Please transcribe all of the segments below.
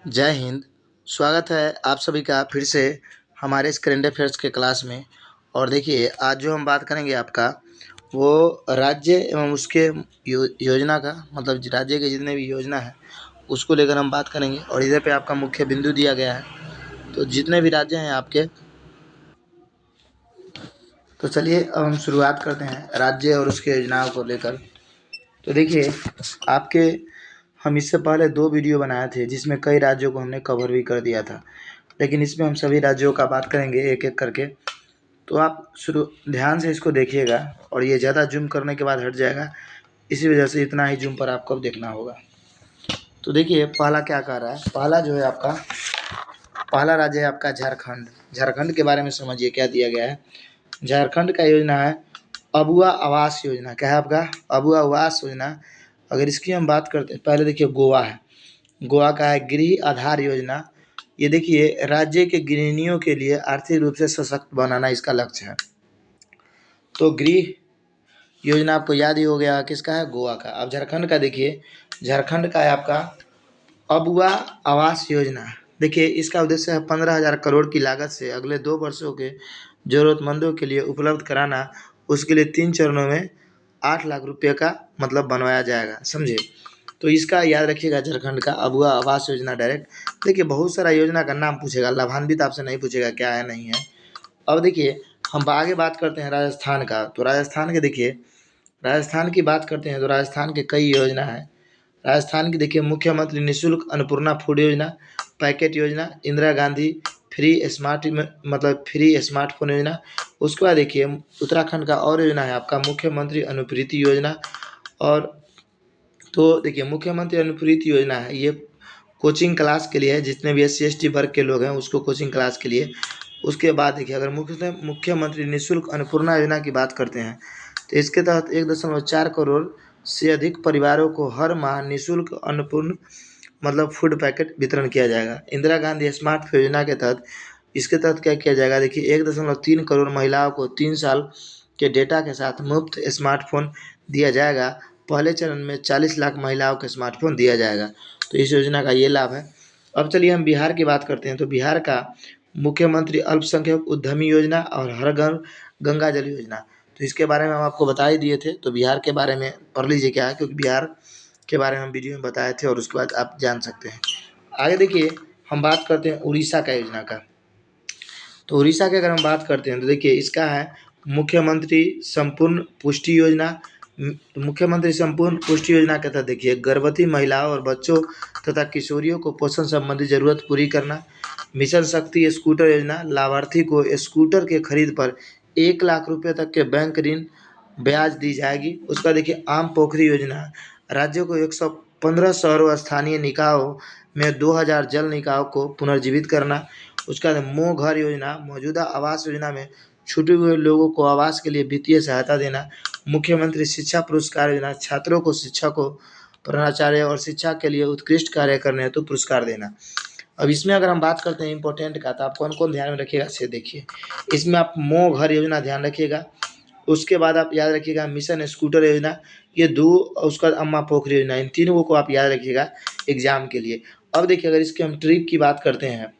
जय हिंद। स्वागत है आप सभी का फिर से हमारे इस करंट अफेयर्स के क्लास में। और देखिए आज जो हम बात करेंगे आपका वो राज्य एवं उसके योजना का मतलब राज्य के जितने भी योजना है उसको लेकर हम बात करेंगे। और इधर पे आपका मुख्य बिंदु दिया गया है, तो जितने भी राज्य हैं आपके, तो चलिए अब हम शुरुआत करते हैं राज्य और उसके योजनाओं को लेकर। तो देखिए आपके हम इससे पहले 2 वीडियो बनाए थे जिसमें कई राज्यों को हमने कवर भी कर दिया था, लेकिन इसमें हम सभी राज्यों का बात करेंगे एक-एक करके। तो आप शुरू ध्यान से इसको देखिएगा और ये ज़्यादा ज़ूम करने के बाद हट जाएगा, इसी वजह से इतना ही ज़ूम पर आपको अब देखना होगा। तो देखिए पहला क्या कह रहा है, पहला जो है आपका पहला राज्य है आपका झारखंड। झारखंड के बारे में समझिए क्या दिया गया है। झारखंड का योजना है अबुआ आवास योजना। क्या है आपका? अबुआ आवास योजना। अगर इसकी हम बात करते हैं, पहले देखिए गोवा है। गोवा का है गृह आधार योजना। ये देखिए राज्य के गृहिणियों के लिए आर्थिक रूप से सशक्त बनाना इसका लक्ष्य है। तो गृह योजना आपको याद ही हो गया किसका है, गोवा का। अब झारखंड का देखिए, झारखंड का है आपका अबुआ आवास योजना। देखिए इसका उद्देश्य है 15,000 करोड़ की लागत से अगले 2 वर्षों के ज़रूरतमंदों के लिए उपलब्ध कराना। उसके लिए 3 चरणों में 8 लाख रुपये का मतलब बनवाया जाएगा, समझे। तो इसका याद रखिएगा, झारखंड का अबुआ आवास योजना डायरेक्ट। देखिए बहुत सारा योजना का नाम पूछेगा, लाभान्वित आपसे नहीं पूछेगा क्या है नहीं है। अब देखिए हम आगे बात करते हैं राजस्थान का। तो राजस्थान के देखिए, राजस्थान की बात करते हैं तो राजस्थान के कई योजना है। राजस्थान की देखिए मुख्यमंत्री निःशुल्क अन्नपूर्णा फूड योजना, पैकेट योजना, इंदिरा गांधी फ्री स्मार्ट मतलब फ्री स्मार्टफोन योजना। उसके बाद देखिए उत्तराखंड का और योजना है आपका मुख्यमंत्री अनुप्रीति योजना। और तो देखिए मुख्यमंत्री अनुप्रीति योजना है, ये कोचिंग क्लास के लिए है, जितने भी SC ST वर्ग के लोग हैं उसको कोचिंग क्लास के लिए। उसके बाद देखिए अगर मुख्यमंत्री निःशुल्क अन्नपूर्णा योजना की बात करते हैं तो इसके तहत 1.4 करोड़ से अधिक परिवारों को हर माह निःशुल्क अन्नपूर्ण मतलब फूड पैकेट वितरण किया जाएगा। इंदिरा गांधी स्मार्ट योजना के तहत इसके तहत क्या किया जाएगा, देखिए 1.3 करोड़ महिलाओं को 3 साल के डेटा के साथ मुफ्त स्मार्टफोन दिया जाएगा। पहले चरण में 40 लाख महिलाओं को स्मार्टफोन दिया जाएगा। तो इस योजना का ये लाभ है। अब चलिए हम बिहार की बात करते हैं। तो बिहार का मुख्यमंत्री अल्पसंख्यक उद्यमी योजना और हर घर गंगा जल योजना। तो इसके बारे में हम आपको बता ही दिए थे, तो बिहार के बारे में पढ़ लीजिए क्या है, क्योंकि बिहार के बारे में हम वीडियो में बताए थे और उसके बाद आप जान सकते हैं। आगे देखिए हम बात करते हैं उड़ीसा का योजना का। तो उड़ीसा की अगर हम बात करते हैं तो देखिए इसका है मुख्यमंत्री संपूर्ण पुष्टि योजना। मुख्यमंत्री संपूर्ण पुष्टि योजना के तहत देखिए गर्भवती महिलाओं और बच्चों तथा किशोरियों को पोषण संबंधी जरूरत पूरी करना। मिशन शक्ति स्कूटर योजना, लाभार्थी को स्कूटर के खरीद पर 1 लाख रुपये तक के बैंक ऋण ब्याज दी जाएगी। उसका देखिए आम पोखरी योजना, राज्यों को 115 शहरों स्थानीय निकायों में 2000 जल निकायों को पुनर्जीवित करना। उसका मोह घर योजना, मौजूदा आवास योजना में छूटे हुए लोगों को आवास के लिए वित्तीय सहायता देना। मुख्यमंत्री शिक्षा पुरस्कार योजना, छात्रों को शिक्षकों प्रधानाचार्य और शिक्षा के लिए उत्कृष्ट कार्य करने हेतु पुरस्कार देना। अब इसमें अगर हम बात करते हैं इंपॉर्टेंट का, तो आप कौन कौन ध्यान में रखिएगा से देखिए। इसमें आप मोह घर योजना ध्यान रखिएगा। उसके बाद आप याद रखिएगा मिशन स्कूटर योजना, ये 2, उसका अम्मा पोखरी योजना, इन तीनों को आप याद रखिएगा एग्जाम के लिए। अब देखिए अगर इसके हम ट्रिक की बात करते हैं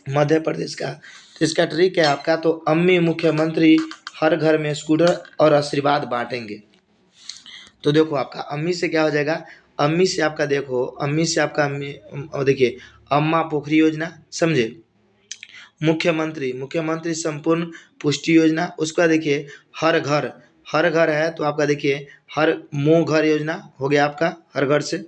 मध्य प्रदेश का, तो इसका ट्रिक है आपका, तो अम्मी मुख्यमंत्री हर घर में स्कूटर और आशीर्वाद बांटेंगे। तो देखो आपका अम्मी से क्या हो जाएगा, अम्मी से आपका देखो अम्मी से आपका अम्मी देखिए अम्मा पोखरी योजना, समझे। मुख्यमंत्री मुख्यमंत्री संपूर्ण पुष्टि योजना। उसका देखिए हर घर है तो आपका देखिए हर मुँह घर योजना हो गया आपका हर घर से।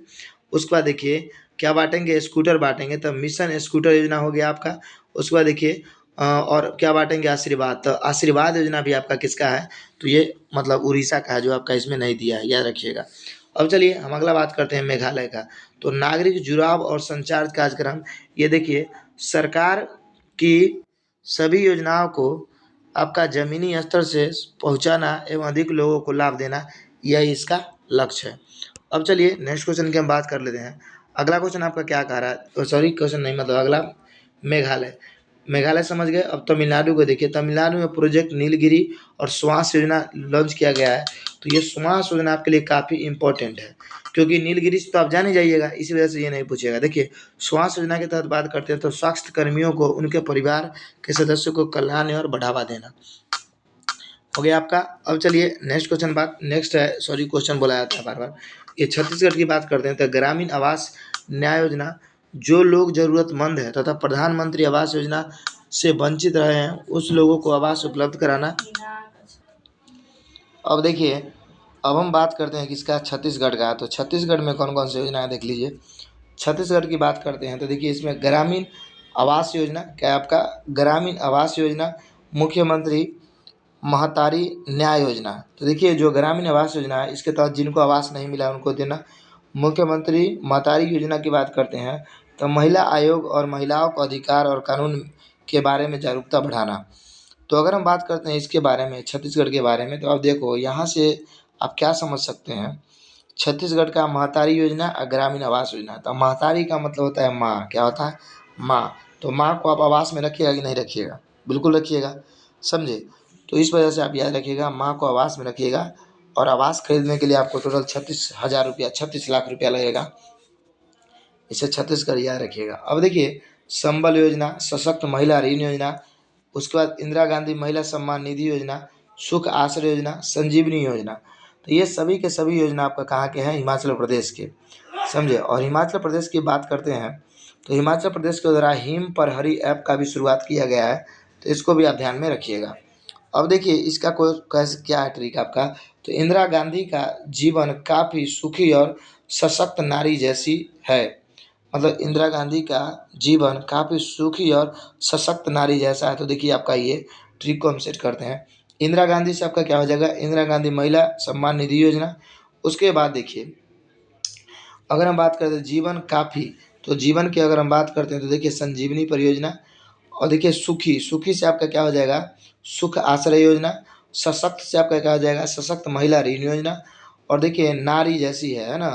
उसके बाद देखिए क्या बांटेंगे, स्कूटर बांटेंगे, तब मिशन स्कूटर योजना हो गया आपका। उसके बाद देखिए और क्या बांटेंगे, आशीर्वाद। तो आशीर्वाद योजना भी आपका किसका है, तो ये मतलब उड़ीसा का है, जो आपका इसमें नहीं दिया है, याद रखिएगा। अब चलिए हम अगला बात करते हैं मेघालय का। तो नागरिक जुड़ाव और संचार कार्यक्रम, ये देखिए सरकार की सभी योजनाओं को आपका ज़मीनी स्तर से पहुंचाना एवं अधिक लोगों को लाभ देना, यही इसका लक्ष्य है। अब चलिए नेक्स्ट क्वेश्चन की हम बात कर लेते हैं। अगला क्वेश्चन आपका क्या कह रहा है, सॉरी क्वेश्चन नहीं मतलब अगला मेघालय। मेघालय समझ गए। अब तमिलनाडु को देखिए, तमिलनाडु में प्रोजेक्ट नीलगिरी और श्वास योजना लॉन्च किया गया है। तो ये श्वास योजना आपके लिए काफ़ी इंपॉर्टेंट है, क्योंकि नीलगिरी से तो आप जान ही जाइएगा, इसी वजह से ये नहीं पूछेगा। देखिए, श्वास योजना के तहत बात करते हैं तो स्वास्थ्य कर्मियों को उनके परिवार के सदस्यों को कल्याण और बढ़ावा देना हो गया आपका। अब चलिए नेक्स्ट क्वेश्चन बात नेक्स्ट है, सॉरी क्वेश्चन बुलाया था बार बार। ये छत्तीसगढ़ की बात करते हैं तो ग्रामीण आवास न्याय योजना, जो लोग जरूरतमंद है तथा प्रधानमंत्री आवास योजना से वंचित रहे हैं उस लोगों को आवास उपलब्ध कराना। अब देखिए, अब हम बात करते हैं किसका, छत्तीसगढ़ का। तो छत्तीसगढ़ में कौन कौन सी योजना है देख लीजिए। छत्तीसगढ़ की बात करते हैं तो देखिए, इसमें ग्रामीण आवास योजना क्या है आपका, ग्रामीण आवास योजना, मुख्यमंत्री महतारी न्याय योजना। तो देखिए, जो ग्रामीण आवास योजना है इसके तहत जिनको आवास नहीं मिला है उनको देना। मुख्यमंत्री महतारी योजना की बात करते हैं तो महिला आयोग और महिलाओं को अधिकार और कानून के बारे में जागरूकता बढ़ाना। तो अगर हम बात करते हैं इसके बारे में, छत्तीसगढ़ के बारे में, तो आप देखो यहाँ से आप क्या समझ सकते हैं। छत्तीसगढ़ का महतारी योजना और ग्रामीण आवास योजना। तो महतारी का मतलब होता है माँ, क्या होता है, माँ। तो माँ को आप आवास में रखिएगा कि नहीं रखिएगा, बिल्कुल रखिएगा, समझे। तो इस वजह से आप याद रखिएगा, माँ को आवास में रखिएगा। और आवास खरीदने के लिए आपको टोटल 36,000 रुपया, 36 लाख रुपया लगेगा। इसे छत्तीसगढ़ याद रखिएगा। अब देखिए, संबल योजना, सशक्त महिला ऋण योजना, उसके बाद इंदिरा गांधी महिला सम्मान निधि योजना, सुख आश्रय योजना, संजीवनी योजना। तो ये सभी के सभी योजना आपका कहाँ के हैं, हिमाचल प्रदेश के, समझे। और हिमाचल प्रदेश की बात करते हैं तो हिमाचल प्रदेश के द्वारा हिम पर हरी ऐप का भी शुरुआत किया गया है, तो इसको भी आप ध्यान में रखिएगा। अब देखिए, इसका कोई कैसे क्या है ट्रिक आपका। तो इंदिरा गांधी का जीवन काफ़ी सुखी और सशक्त नारी जैसी है, मतलब इंदिरा गांधी का जीवन काफ़ी सुखी और सशक्त नारी जैसा है। तो देखिए, आपका ये ट्रिक को हम सेट करते हैं। इंदिरा गांधी से आपका क्या हो जाएगा, इंदिरा गांधी महिला सम्मान निधि योजना। उसके बाद देखिए, अगर हम बात करते हैं जीवन काफ़ी, तो जीवन की अगर हम बात करते हैं तो देखिए संजीवनी परियोजना। और देखिए सुखी, सुखी से आपका क्या हो जाएगा, सुख आश्रय योजना। सशक्त से आपका क्या हो जाएगा, सशक्त महिला ऋण योजना। और देखिए नारी जैसी है ना,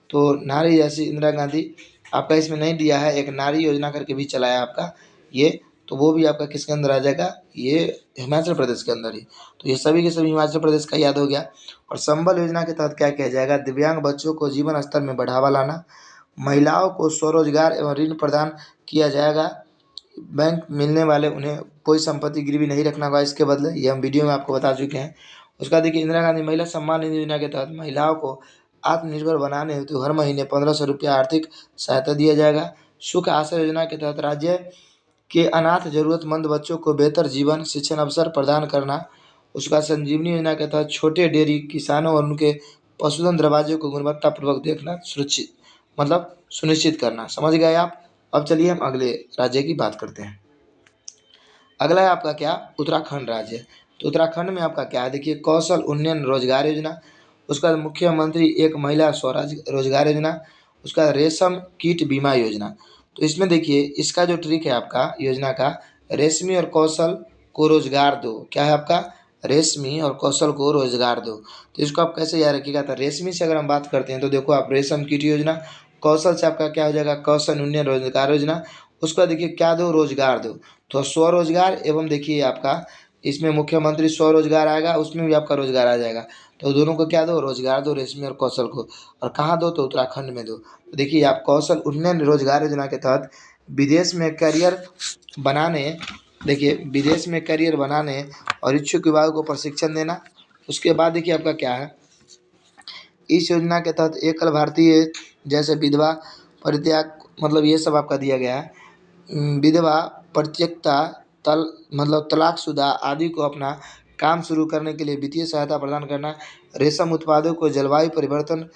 तो नारी जैसी इंदिरा गांधी आपका इसमें नहीं दिया है, एक नारी योजना करके भी चलाया आपका ये, तो वो भी आपका किसके अंदर आ जाएगा, ये हिमाचल प्रदेश के अंदर ही। तो ये सभी के सभी हिमाचल प्रदेश का याद हो गया। और संबल योजना के तहत क्या किया जाएगा, दिव्यांग बच्चों को जीवन स्तर में बढ़ावा लाना, महिलाओं को स्वरोजगार एवं ऋण प्रदान किया जाएगा, बैंक मिलने वाले उन्हें कोई संपत्ति गिरवी नहीं रखना होगा इसके बदले, ये हम वीडियो में आपको बता चुके हैं। उसका देखिए, इंदिरा गांधी महिला सम्मान निधि योजना के तहत महिलाओं को आत्मनिर्भर बनाने हेतु हर महीने 1,500 रुपया आर्थिक सहायता दिया जाएगा। सुख आश्रय योजना के तहत राज्य के अनाथ जरूरतमंद बच्चों को बेहतर जीवन शिक्षण अवसर प्रदान करना। उसका संजीवनी योजना के तहत छोटे डेयरी किसानों और उनके पशुधन दरवाजे को गुणवत्तापूर्वक देखना सुरक्षित, मतलब सुनिश्चित करना। समझ गए आप। अब चलिए हम अगले राज्य की बात करते हैं। अगला है आपका क्या, उत्तराखंड राज्य। तो उत्तराखंड में आपका क्या है, देखिए कौशल उन्नयन रोजगार योजना। उसका मुख्यमंत्री एक महिला स्वराज रोजगार योजना। उसका रेशम कीट बीमा योजना। तो इसमें देखिए, इसका जो ट्रिक है आपका योजना का, रेशमी और कौशल को रोजगार दो, क्या है आपका, रेशमी और कौशल को रोजगार दो। तो इसको आप कैसे याद रखिएगा, तो रेशमी से अगर हम बात करते हैं तो देखो आप रेशम कीट योजना, कौशल से आपका क्या हो जाएगा, कौशल उन्नयन रोजगार योजना। उसका देखिए क्या दो, रोजगार दो। तो स्वरोजगार एवं देखिए आपका इसमें मुख्यमंत्री स्वरोजगार आएगा, उसमें भी आपका रोजगार आ जाएगा। तो दोनों को क्या दो, रोजगार दो, रेशमी और कौशल को। और कहाँ दो, तो उत्तराखंड में दो। तो देखिए आप कौशल उन्नयन रोजगार योजना के तहत विदेश में करियर बनाने, देखिए विदेश में करियर बनाने और इच्छुक युवाओं को प्रशिक्षण देना। उसके बाद देखिए आपका क्या है, इस योजना के तहत एकल भारतीय जैसे विधवा परित्याग, मतलब ये सब आपका दिया गया है। विधवा परित्यक्ता, तल मतलब तलाकशुदा आदि को अपना काम शुरू करने के लिए वित्तीय सहायता प्रदान करना। रेशम उत्पादों को जलवायु परिवर्तन,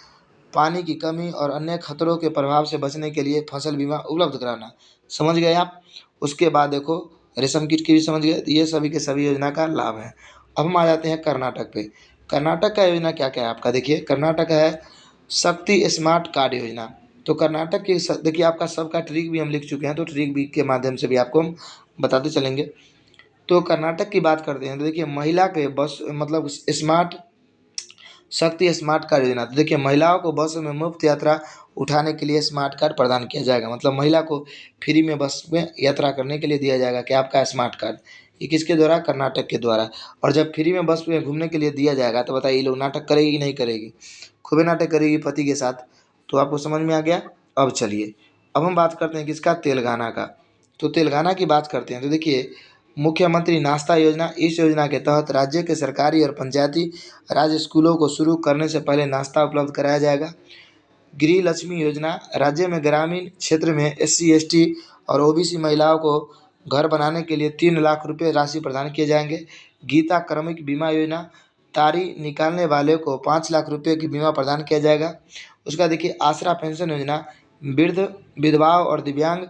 पानी की कमी और अन्य खतरों के प्रभाव से बचने के लिए फसल बीमा उपलब्ध कराना। समझ गए आप। उसके बाद देखो रेशम कीट की भी समझ गए, ये सभी के सभी योजना का लाभ है। अब हम आ जाते हैं कर्नाटक पे। कर्नाटक का योजना क्या क्या है आपका, देखिए कर्नाटक है शक्ति स्मार्ट कार्ड योजना। तो कर्नाटक की देखिए आपका सबका ट्रिक भी हम लिख चुके हैं, तो ट्रिक भी के माध्यम से भी आपको हम बताते चलेंगे। तो कर्नाटक की बात करते हैं तो देखिए महिला के बस मतलब स्मार्ट शक्ति स्मार्ट कार्ड योजना। तो देखिए महिलाओं को बसों में मुफ्त यात्रा उठाने के लिए स्मार्ट कार्ड प्रदान किया जाएगा, मतलब महिला को फ्री में बस में यात्रा करने के लिए दिया जाएगा कि आपका स्मार्ट कार्ड। ये किसके द्वारा? कर्नाटक के द्वारा। और जब फ्री में बस में घूमने के लिए दिया जाएगा तो बताइए लोग नाटक करेगी कि नहीं करेगी? खूबे नाटक करेगी पति के साथ। तो आपको समझ में आ गया। अब चलिए अब हम बात करते हैं किसका? तेलंगाना का। तो तेलंगाना की बात करते हैं तो देखिए मुख्यमंत्री नाश्ता योजना, इस योजना के तहत राज्य के सरकारी और पंचायती राज स्कूलों को शुरू करने से पहले नाश्ता उपलब्ध कराया जाएगा। गृह लक्ष्मी योजना, राज्य में ग्रामीण क्षेत्र में SC ST और OBC महिलाओं को घर बनाने के लिए 3 लाख रुपये राशि प्रदान किए जाएंगे। गीता कार्मिक बीमा योजना, तारी निकालने वाले को 5 लाख रुपये की बीमा प्रदान किया जाएगा। उसका देखिए आसरा पेंशन योजना, वृद्ध विधवाओं और दिव्यांग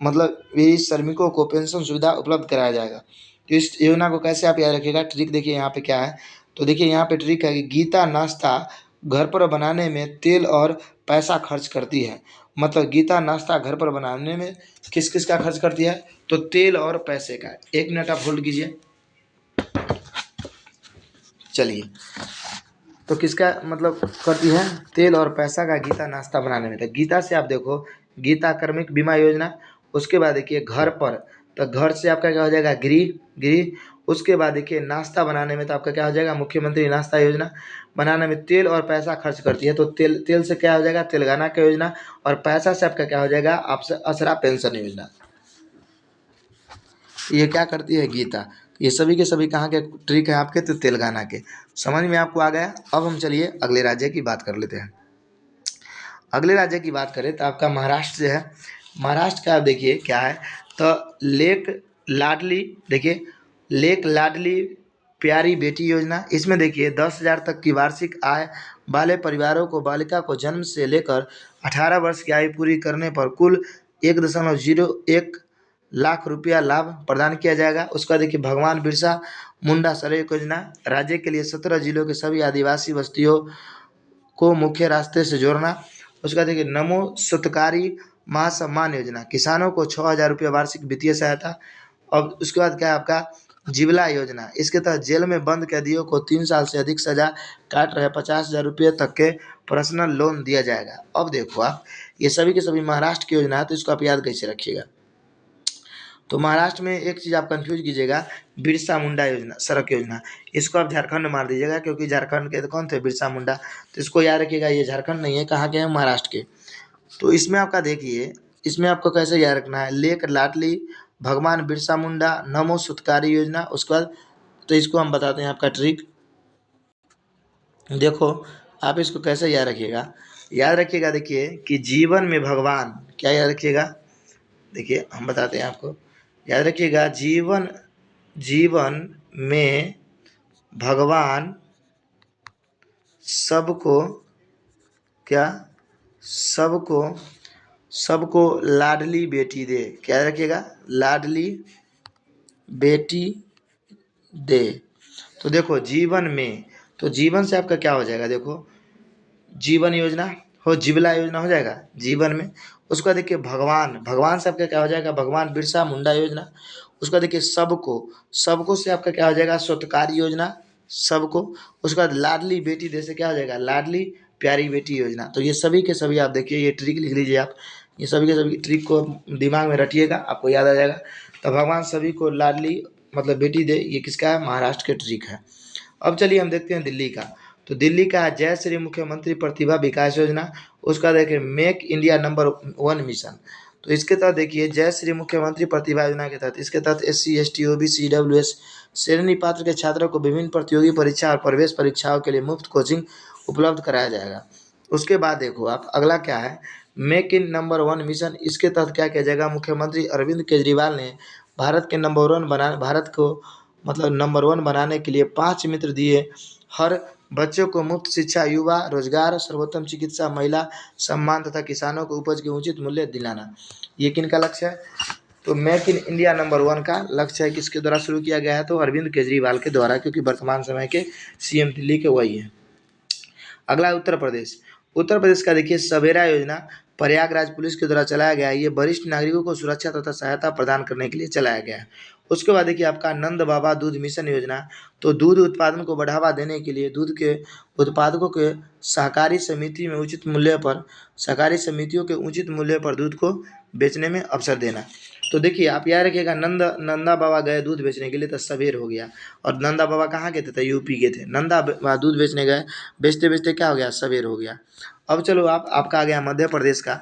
मतलब ये श्रमिकों को पेंशन सुविधा उपलब्ध कराया जाएगा। तो इस योजना को कैसे आप याद रखिएगा? ट्रिक देखिए यहाँ पे क्या है। तो देखिए यहाँ पे ट्रिक है कि गीता नाश्ता घर पर बनाने में तेल और पैसा खर्च करती है। मतलब गीता नाश्ता घर पर बनाने में किस किस का खर्च करती है? तो तेल और पैसे का। 1 मिनट आप होल्ड कीजिए। चलिए तो किसका मतलब करती है? तेल और पैसा का गीता नाश्ता बनाने में। तो गीता से आप देखो गीता कार्मिक बीमा योजना, उसके बाद देखिए घर पर, तो घर से आपका क्या हो जाएगा? गृह। उसके बाद देखिए नाश्ता बनाने में तो आपका क्या हो जाएगा? मुख्यमंत्री नाश्ता योजना। बनाने में तेल और पैसा खर्च करती है, तो तेल से क्या हो जाएगा? तेलंगाना का योजना। और पैसा से आपका क्या हो जाएगा? आपसे असरा पेंशन योजना। ये क्या करती है? गीता। ये सभी के सभी कहाँ के ट्रिक है आपके? तो तेलंगाना के। समझ में आपको आ गया। अब हम चलिए अगले राज्य की बात कर लेते हैं। अगले राज्य की बात करें तो आपका महाराष्ट्र से है। महाराष्ट्र का आप देखिए क्या है? तो लेक लाडली, देखिए लेक लाडली प्यारी बेटी योजना। इसमें देखिए 10,000 तक की वार्षिक आय वाले परिवारों को बालिका को जन्म से लेकर 18 वर्ष की आयु पूरी करने पर कुल 1.01 लाख रुपया लाभ प्रदान किया जाएगा। उसका देखिए भगवान बिरसा मुंडा सड़क योजना, राज्य के लिए 17 जिलों के सभी आदिवासी बस्तियों को मुख्य रास्ते से जोड़ना। उसका देखिए नमो सुतकारी महासम्मान योजना, किसानों को 6,000 रुपये वार्षिक वित्तीय सहायता। अब उसके बाद क्या है आपका? जिबला योजना, इसके तहत जेल में बंद कैदियों को 3 साल से अधिक सजा काट रहे 50,000 रुपये तक के पर्सनल लोन दिया जाएगा। अब देखो आप ये सभी के सभी महाराष्ट्र की योजना है, तो इसको आप याद कैसे रखिएगा? तो महाराष्ट्र में एक चीज़ आप कंफ्यूज कीजिएगा, बिरसा मुंडा योजना सड़क योजना, इसको आप झारखंड में मार दीजिएगा क्योंकि झारखंड के तो कौन थे? बिरसा मुंडा। तो इसको याद रखिएगा, ये झारखंड नहीं है, कहाँ के हैं? महाराष्ट्र के। तो इसमें आपका देखिए इसमें आपको कैसे याद रखना है? लेक लाडली, भगवान बिरसा मुंडा, नमो सुतकारी योजना। उसके बाद तो इसको हम बताते हैं आपका ट्रिक। देखो आप इसको कैसे याद रखिएगा? याद रखिएगा देखिए कि जीवन में भगवान, क्या याद रखिएगा? देखिए हम बताते हैं आपको। याद रखिएगा जीवन जीवन में भगवान सबको क्या? सबको सबको लाडली बेटी दे। क्या रखिएगा? लाडली बेटी दे। तो देखो जीवन में, तो जीवन से आपका क्या हो जाएगा? देखो जीवन योजना हो, जिबला योजना हो जाएगा जीवन में। उसका देखिए भगवान से आपका क्या हो जाएगा? भगवान बिरसा मुंडा योजना। उसका देखिए सबको, सबको से आपका क्या हो जाएगा? स्वतकारी योजना, सबको। उसके बाद लाडली बेटी दे से क्या हो जाएगा? लाडली प्यारी बेटी योजना। तो ये सभी के सभी आप देखिए ये ट्रिक लिख लीजिए आप, ये सभी के सभी ट्रिक को दिमाग में रटिएगा, आपको याद आ जाएगा। तो भगवान सभी को लाडली मतलब बेटी दे, ये किसका है? महाराष्ट्र के ट्रिक है। अब चलिए हम देखते हैं दिल्ली का। तो दिल्ली का है जय श्री मुख्यमंत्री प्रतिभा विकास योजना। उसका देखिए मेक इंडिया नंबर 1 मिशन। तो इसके तहत देखिए जय श्री मुख्यमंत्री प्रतिभा योजना के तहत, इसके तहत SC ST OBC EWS श्रेणी पात्र के छात्रों को विभिन्न प्रतियोगी परीक्षा और प्रवेश परीक्षाओं के लिए मुफ्त कोचिंग उपलब्ध कराया जाएगा। उसके बाद देखो आप अगला क्या है? Make in number 1 mission. इसके तहत क्या किया जाएगा? मुख्यमंत्री अरविंद केजरीवाल ने भारत को मतलब नंबर 1 बनाने के लिए 5 मित्र दिए। हर बच्चों को मुफ्त शिक्षा, युवा रोजगार, सर्वोत्तम चिकित्सा, महिला सम्मान तथा किसानों को उपज के उचित मूल्य दिलाना। ये किनका लक्ष्य है? तो मेक इन इंडिया नंबर 1 का लक्ष्य है किसके द्वारा शुरू किया गया है? तो अरविंद केजरीवाल के द्वारा, क्योंकि वर्तमान समय के CM दिल्ली के वही हैं। अगला है उत्तर प्रदेश। उत्तर प्रदेश का देखिए सवेरा योजना प्रयागराज पुलिस के द्वारा चलाया गया है। ये वरिष्ठ नागरिकों को सुरक्षा तथा सहायता प्रदान करने के लिए चलाया गया है। उसके बाद देखिए आपका नंद बाबा दूध मिशन योजना, तो दूध उत्पादन को बढ़ावा देने के लिए दूध के उत्पादकों के सहकारी समिति में उचित मूल्य पर सहकारी समितियों के उचित मूल्य पर दूध को बेचने में अवसर देना। तो देखिए आप याद रखिएगा, नंदा बाबा गए दूध बेचने के लिए तो सवेर हो गया, और नंदा बाबा कहाँ के थे? तो यूपी के थे। नंदा बाबा दूध बेचने गए, बेचते बेचते क्या हो गया? सवेर हो गया। अब चलो आपका आ गया मध्य प्रदेश का।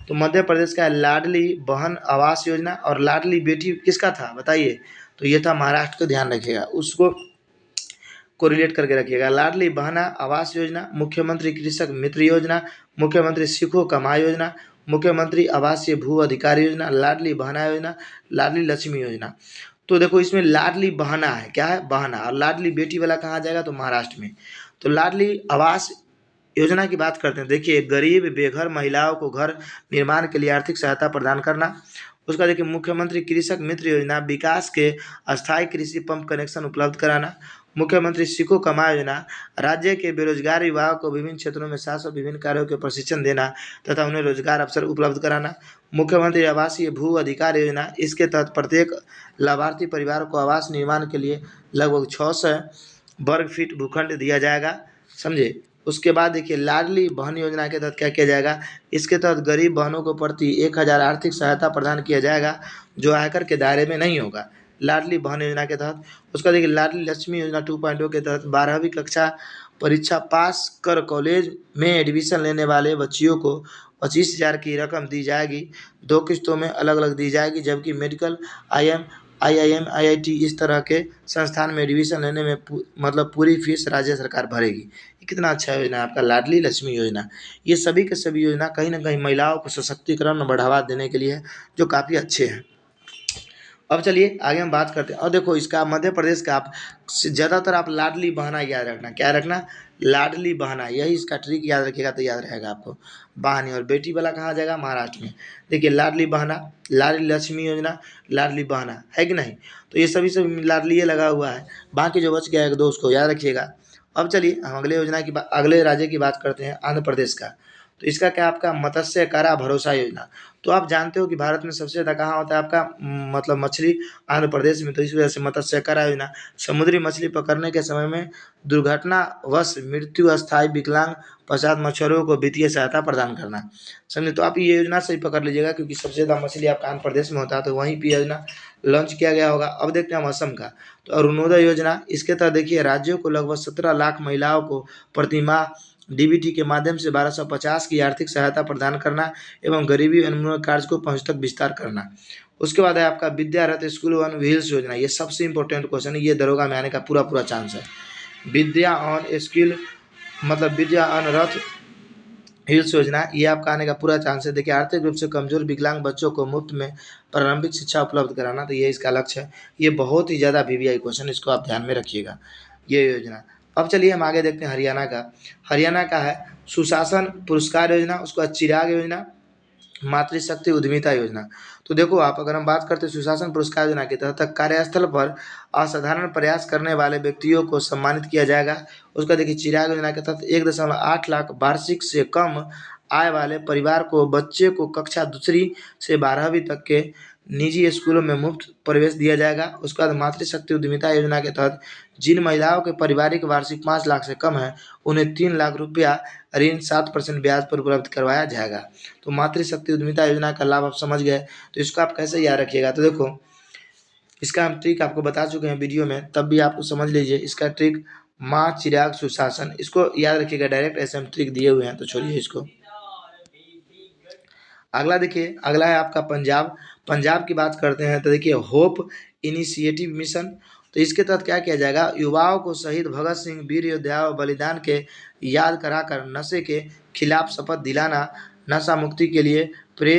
तो मध्य प्रदेश का लाडली बहन आवास योजना, और लाडली बेटी किसका था बताइए? तो ये था महाराष्ट्र का, ध्यान रखिएगा, उसको कोरिलेट करके रखिएगा। लाडली बहना आवास योजना, मुख्यमंत्री कृषक मित्र योजना, मुख्यमंत्री सीखो कमाई योजना, मुख्यमंत्री आवासीय भू अधिकार योजना, लाडली बहना योजना, लाडली लक्ष्मी योजना। तो देखो इसमें लाडली बहना है, क्या है? बहना। और लाडली बेटी वाला कहाँ जाएगा? तो महाराष्ट्र में। तो लाडली आवास योजना की बात करते हैं। देखिए गरीब बेघर महिलाओं को घर निर्माण के लिए आर्थिक सहायता प्रदान करना। उसका देखिए मुख्यमंत्री कृषक मित्र योजना, विकास के अस्थायी कृषि पंप कनेक्शन उपलब्ध कराना। मुख्यमंत्री सीखो कमाई योजना, राज्य के बेरोजगार युवाओं को विभिन्न क्षेत्रों में 700 विभिन्न कार्यों के प्रशिक्षण देना तथा उन्हें रोजगार अवसर उपलब्ध कराना। मुख्यमंत्री आवासीय भू अधिकार योजना, इसके तहत प्रत्येक लाभार्थी परिवार को आवास निर्माण के लिए लगभग 600 वर्ग फीट भूखंड दिया जाएगा, समझे। उसके बाद देखिए लाडली बहन योजना के तहत क्या किया जाएगा? इसके तहत गरीब बहनों को प्रति 1000 आर्थिक सहायता प्रदान किया जाएगा, जो आयकर के दायरे में नहीं होगा, लाडली बहन योजना के तहत। उसका देखिए लाडली लक्ष्मी योजना 2.0 के तहत 12वीं कक्षा परीक्षा पास कर कॉलेज में एडमिशन लेने वाले बच्चियों को 25,000 की रकम दी जाएगी, 2 किस्तों में अलग अलग दी जाएगी, जबकि मेडिकल IIM IIT इस तरह के संस्थान में एडमिशन लेने में मतलब पूरी फीस राज्य सरकार भरेगी। ये कितना अच्छा योजना है आपका लाडली लक्ष्मी योजना। ये सभी के सभी योजना कहीं ना कहीं महिलाओं को सशक्तिकरण में बढ़ावा देने के लिए है, जो काफ़ी अच्छे हैं। अब चलिए आगे हम बात करते हैं। और देखो इसका मध्य प्रदेश का आप ज़्यादातर आप लाडली बहना याद रखना, क्या रखना? लाडली बहना, यही इसका ट्रिक याद रखिएगा तो याद रहेगा आपको। बहानी और बेटी वाला कहाँ जाएगा? महाराष्ट्र में। देखिए लाडली बहना, लाडली लक्ष्मी योजना, लाडली बहना, है कि नहीं? तो ये सभी सब लाडली ये लगा हुआ है, बाकी जो बच गया एक दो उसको याद रखिएगा। अब चलिए हम अगले राज्य की बात करते हैं, आंध्र प्रदेश का। तो इसका क्या आपका मत्स्य करा भरोसा योजना। तो आप जानते हो कि भारत में सबसे ज़्यादा कहाँ होता है आपका मतलब मछली? आंध्र प्रदेश में। तो इस वजह से मत्स्य करा योजना, समुद्री मछली पकड़ने के समय में दुर्घटनावश मृत्यु अस्थायी विकलांग पश्चात मछुआरों को वित्तीय सहायता प्रदान करना, समझे। तो आप ये योजना सही पकड़ लीजिएगा, क्योंकि सबसे ज़्यादा मछली आपका आंध्र प्रदेश में होता है, तो वहीं पर योजना लॉन्च किया गया होगा। अब देखते हैं हम असम का। तो अरुणोदय योजना, इसके तहत देखिए राज्यों को लगभग 17 लाख महिलाओं को प्रतिमाह डीबीटी के माध्यम से 1250 की आर्थिक सहायता प्रदान करना एवं गरीबी उन्मूलन कार्य को पहुंच तक विस्तार करना। उसके बाद है आपका विद्यारथ स्कूल ऑन व्हील्स योजना। ये सबसे इंपॉर्टेंट क्वेश्चन है, ये दरोगा में आने का पूरा पूरा चांस है। विद्या ऑन स्किल मतलब विद्या ऑन रथ हिल्स योजना, ये आपका आने का पूरा चांस है। देखिए आर्थिक रूप से कमजोर विकलांग बच्चों को मुफ्त में प्रारंभिक शिक्षा उपलब्ध कराना, तो ये इसका लक्ष्य है। ये बहुत ही ज़्यादा VVI क्वेश्चन, इसको आप ध्यान में रखिएगा, ये योजना। अब चलिए हम आगे देखते हैं हरियाणा का। हरियाणा का है सुशासन पुरस्कार योजना, उसका चिराग योजना, मातृशक्ति उद्यमिता योजना। तो देखो आप अगर हम बात करते हैं सुशासन पुरस्कार योजना के तहत कार्यस्थल पर असाधारण प्रयास करने वाले व्यक्तियों को सम्मानित किया जाएगा। उसका देखिए चिराग योजना के तहत 1.8 लाख वार्षिक से कम आय वाले परिवार को बच्चे को कक्षा 2 से 12वीं तक के निजी स्कूलों में मुफ्त प्रवेश दिया जाएगा। उसके बाद मातृशक्ति उद्यमिता योजना के तहत जिन महिलाओं के पारिवारिक वार्षिक 5 लाख से कम है, उन्हें 3 लाख रुपया ऋण 7% ब्याज पर उपलब्ध करवाया जाएगा। तो मातृशक्ति उद्यमिता योजना का लाभ आप समझ गए, तो इसको आप कैसे याद रखिएगा? तो देखो इसका हम ट्रिक आपको बता चुके हैं वीडियो में, तब भी आपको समझ लीजिए इसका ट्रिक। माँ चिराग सुशासन, इसको याद रखिएगा, डायरेक्ट ऐसे हम ट्रिक दिए हुए हैं, तो छोड़िए इसको। अगला देखिए, अगला है आपका पंजाब। पंजाब की बात करते हैं तो देखिए होप इनिशिएटिव मिशन। तो इसके तहत क्या किया जाएगा? युवाओं को शहीद भगत सिंह वीर योद्धा बलिदान के याद कराकर नशे के खिलाफ शपथ दिलाना, नशा मुक्ति के लिए pray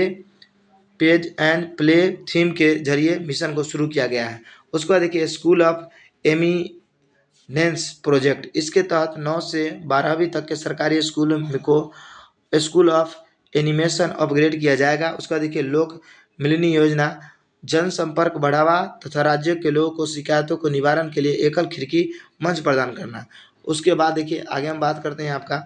page and play theme के जरिए मिशन को शुरू किया गया है। उसके बाद देखिए स्कूल ऑफ एमिनेंस प्रोजेक्ट, इसके तहत 9 से 12वीं तक के सरकारी स्कूल को स्कूल ऑफ एनिमेशन अपग्रेड किया जाएगा। उसका देखिए लोक मिलनी योजना, जनसंपर्क बढ़ावा तथा राज्य के लोगों को शिकायतों को निवारण के लिए एकल खिड़की मंच प्रदान करना। उसके बाद देखिए आगे हम बात करते हैं आपका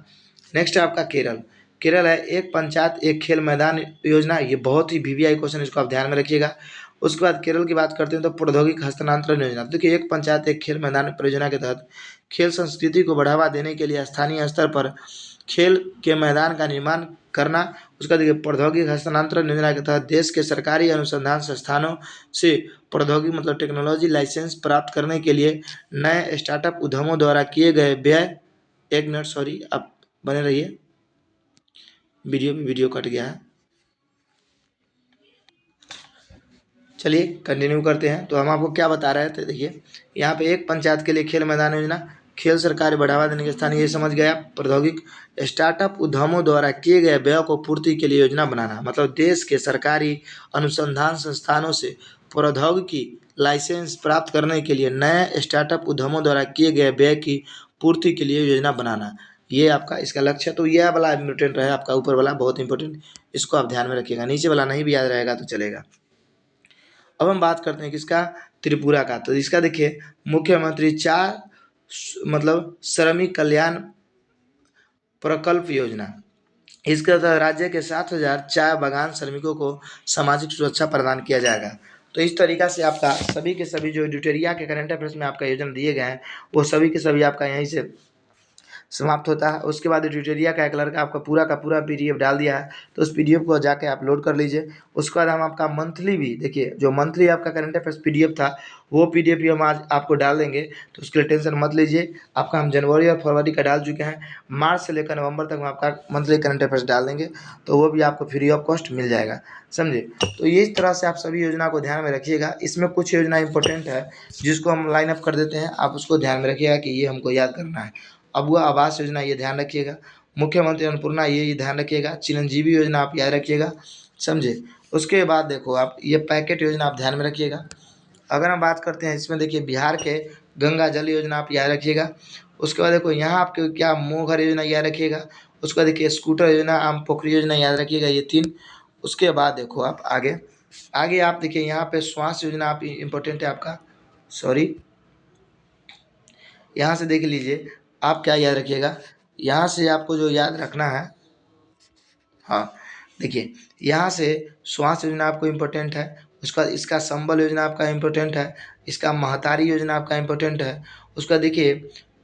नेक्स्ट है आपका केरल। केरल है एक पंचायत एक खेल मैदान योजना, ये बहुत ही VVI क्वेश्चन, इसको आप ध्यान में रखिएगा। उसके बाद केरल की बात करते हैं तो प्रौद्योगिक हस्तांतरण योजना। देखिए, एक पंचायत एक खेल मैदान परियोजना के तहत खेल संस्कृति को बढ़ावा देने के लिए स्थानीय स्तर पर खेल के मैदान का निर्माण करना। उसका देखिए, प्रौद्योगिक हस्तांतरण योजना के तहत देश के सरकारी अनुसंधान संस्थानों से प्रौद्योगिकी मतलब टेक्नोलॉजी लाइसेंस प्राप्त करने के लिए नए स्टार्टअप उद्यमों द्वारा किए गए व्यय। एक मिनट, सॉरी, आप बने रहिए, वीडियो कट गया है। चलिए कंटिन्यू करते हैं। तो हम आपको क्या बता रहे थे, देखिए यहाँ पे एक पंचायत के लिए खेल मैदान योजना, खेल सरकारी बढ़ावा देने के स्थानीय, ये समझ गया। प्रौद्योगिक स्टार्टअप उद्यमों द्वारा किए गए व्यय को पूर्ति के लिए योजना बनाना, मतलब देश के सरकारी अनुसंधान संस्थानों से प्रौद्योगिकी लाइसेंस प्राप्त करने के लिए नए स्टार्टअप उद्यमों द्वारा किए गए व्यय की पूर्ति के लिए योजना बनाना, ये आपका इसका लक्ष्य है। तो यह वाला इम्पोर्टेंट रहे आपका, ऊपर वाला बहुत इंपॉर्टेंट, इसको आप ध्यान में रखिएगा। नीचे वाला नहीं भी याद रहेगा तो चलेगा। अब हम बात करते हैं किसका, त्रिपुरा का। तो इसका देखिए, मुख्यमंत्री चार मतलब श्रमिक कल्याण प्रकल्प योजना, इसके तहत राज्य के 7,000 चाय बागान श्रमिकों को सामाजिक सुरक्षा प्रदान किया जाएगा। तो इस तरीका से आपका सभी के सभी जो एडिटोरिया के करंट अफेयर्स में आपका योजना दिए गए हैं वो सभी के सभी आपका यहीं से समाप्त होता है। उसके बाद ट्यूटोरिया का एक लड़का आपका पूरा का पूरा पीडीएफ डाल दिया है, तो उस पीडीएफ को जाके आप लोड कर लीजिए। उसके बाद हम आपका मंथली भी, देखिए जो मंथली आपका करंट अफेयर्स पीडीएफ था वो पीडीएफ भी हम आज आपको डाल देंगे, तो उसके लिए टेंशन मत लीजिए। आपका हम जनवरी और फरवरी का डाल चुके हैं, मार्च से लेकर नवंबर तक हम आपका मंथली करंट अफेयर्स डाल देंगे, तो वो भी आपको फ्री ऑफ कॉस्ट मिल जाएगा, समझे। तो ये इस तरह से आप सभी योजना को ध्यान में रखिएगा। इसमें कुछ योजना इंपॉर्टेंट है जिसको हम लाइन अप कर देते हैं, आप उसको ध्यान में रखिएगा कि ये हमको याद करना है। अबुआ आवास योजना ये ध्यान रखिएगा, मुख्यमंत्री अन्नपूर्णा ये ध्यान रखिएगा, चिरंजीवी योजना आप याद रखिएगा, समझे। उसके बाद देखो आप ये पैकेट योजना आप ध्यान में रखिएगा। अगर हम बात करते हैं इसमें, देखिए बिहार के गंगा जल योजना आप याद रखिएगा। उसके बाद देखो यहाँ आपके क्या मोहघर योजना याद रखिएगा। उसके बाद देखिए स्कूटर योजना, आम पोखरी योजना याद रखिएगा, ये 3। उसके बाद देखो आप आगे आगे आप देखिए यहाँ पे स्वास्थ्य योजना आप इम्पोर्टेंट है आपका, सॉरी, यहाँ से देख लीजिए आप क्या याद रखिएगा। यहाँ से आपको जो याद रखना है, हाँ देखिए यहाँ से स्वास्थ्य योजना आपको इम्पोर्टेंट है। उसका इसका संबल योजना आपका इम्पोर्टेंट है, इसका महतारी योजना आपका इम्पोर्टेंट है। उसका देखिए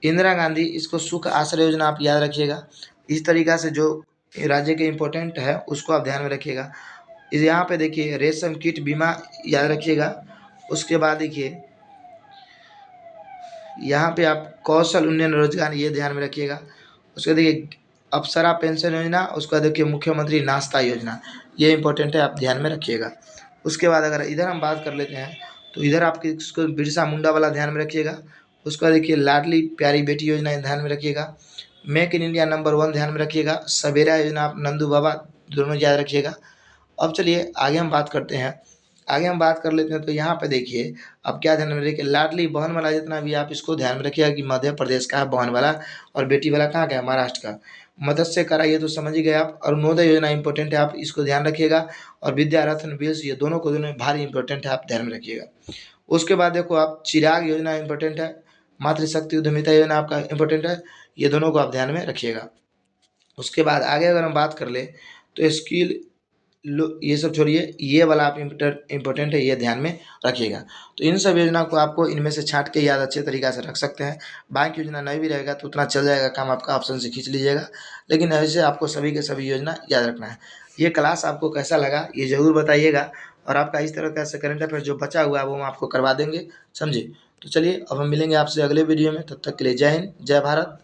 इंदिरा गांधी, इसको सुख आश्रय योजना आप याद रखिएगा। इस तरीक़ा से जो राज्य के इम्पोर्टेंट है उसको आप ध्यान में रखिएगा। इस यहाँ पे देखिए रेशम कीट बीमा याद रखिएगा। उसके बाद देखिए यहाँ पे आप कौशल उन्नयन रोजगार ये ध्यान में रखिएगा। उसके देखिए अप्सरा पेंशन योजना, उसका देखिए मुख्यमंत्री नाश्ता योजना, ये इंपॉर्टेंट है, आप ध्यान में रखिएगा। उसके बाद अगर इधर हम बात कर लेते हैं तो इधर आपके इसको बिरसा मुंडा वाला ध्यान में रखिएगा। उसका देखिए लाडली प्यारी बेटी योजना ध्यान में रखिएगा। मेक इन इंडिया नंबर 1 ध्यान में रखिएगा। सवेरा योजना आप नंदू बाबा दोनों याद रखिएगा। अब चलिए आगे हम बात करते हैं, आगे हम बात कर लेते हैं। तो यहाँ पे देखिए अब क्या ध्यान में रखिए, लाडली बहन वाला जितना भी आप इसको ध्यान में रखिएगा कि मध्य प्रदेश का है बहन वाला, और बेटी वाला कहाँ का है, महाराष्ट्र का। मत्स्य करा ये तो समझ ही गए आप। अरुणोदय योजना इंपॉर्टेंट है, आप इसको ध्यान रखिएगा। और विद्या रत्न बिल्स, ये दोनों को दोनों भारी इंपॉर्टेंट है, आप ध्यान में रखिएगा। उसके बाद देखो आप चिराग योजना इंपॉर्टेंट है, मातृशक्ति उद्यमिता योजना आपका इंपॉर्टेंट है, ये दोनों को आप ध्यान में रखिएगा। उसके बाद आगे अगर हम बात कर ले तो स्किल ये सब छोड़िए, ये वाला आप इम्पोर्टेंट है, ये ध्यान में रखिएगा। तो इन सब योजना को आपको इनमें से छांट के याद अच्छे तरीक़ा से रख सकते हैं। बैंक योजना नहीं भी रहेगा तो उतना चल जाएगा काम, आपका ऑप्शन से खींच लीजिएगा, लेकिन ऐसे आपको सभी के सभी योजना याद रखना है। ये क्लास आपको कैसा लगा ये ज़रूर बताइएगा, और आपका इस तरह का करंट अफेयर जो बचा हुआ है वो हम आपको करवा देंगे, समझे। तो चलिए अब हम मिलेंगे आपसे अगले वीडियो में, तब तक के लिए जय हिंद, जय भारत।